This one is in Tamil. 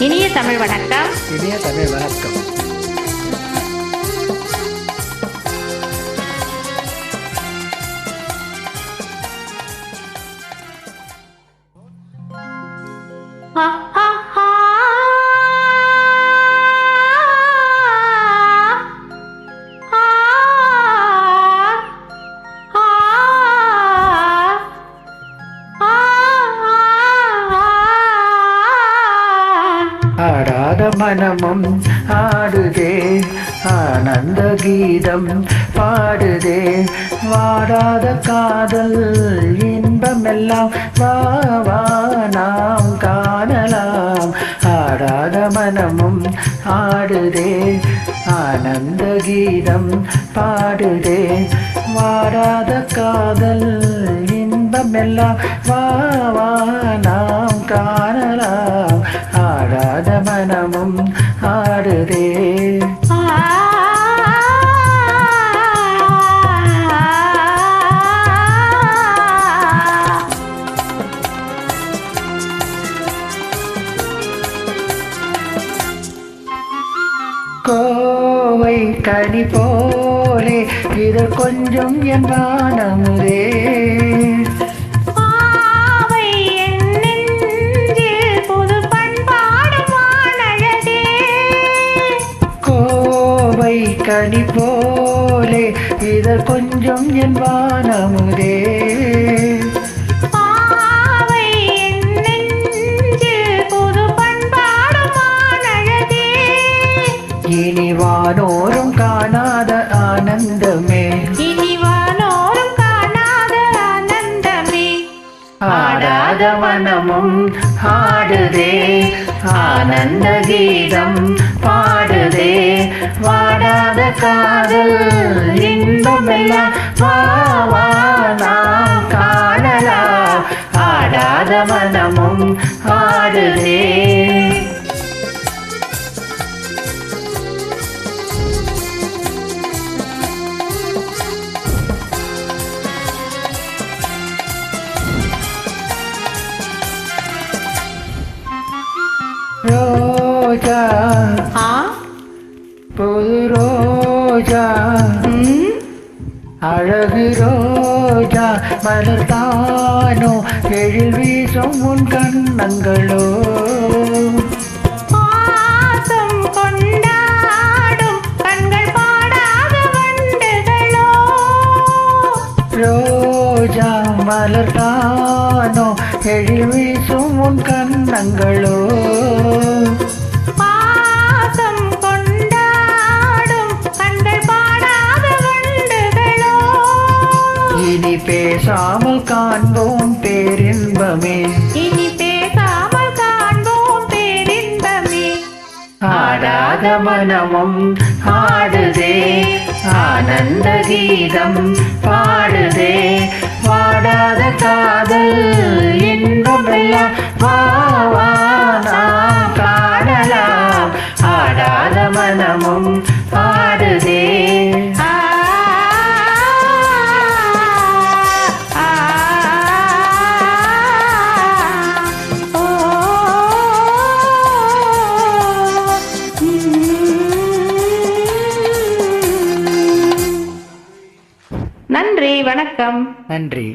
இனிய தமிழ் வணக்கம். இனிய தமிழ் வணக்கம். ஆடாத மனமும் ஆடுதே, ஆனந்த கீதம் பாடுதே, வாடாத காதல் இன்பமெல்லாம் வா வா நாம் காணலாம். ஆடாத மனமும் ஆடுதே, ஆனந்த கீதம் பாடுதே, வாடாத காதல் இன்பமெல்லாம் வா வா நாம் காணலாம். ஆடாத மனமும் ஆடுதே. கோவை கனி போலே இது கொஞ்சம் என் வானமுதே, கனி போலே இத கொஞ்சம் என் வானமுதே, இனி வானோரும் காணாத ஆனந்தமே, இனி வானோரும் காணாத ஆனந்தமே. ஆடாத மனமும் ஆடுதே, ஆனந்த கீதம் பாடுதே, வாடாத காதல் இன்பமெல்லாம் வா வா நாம் காணலாம். ஆடாத மனமும் ஆடுதே. ரோஜா புது ரோஜா, அழகு ரோஜா மலர்தானோ, எழில் வீசும் உன் கண்ணங்களோ, பாசம் கொண்டாடும் கண்கள் பாடாத வண்டுகளோ, ரோஜா மலர்தானோ, எழில் வீசும் உன் கண்ணங்களோ, இனி பேசாமல் காண்போம் பேரின்பமே, இனி பேசாமல் காண்போம் பேரின்பமே. ஆடாத மனமும் ஆடுதே, ஆனந்த கீதம் பாடுதே, வாடாத காதல் இன்பமெல்லாம் வா வா நாம் காணலாம். ஆடாத மனமும் ஆடுதே. நன்றி, வணக்கம். நன்றி.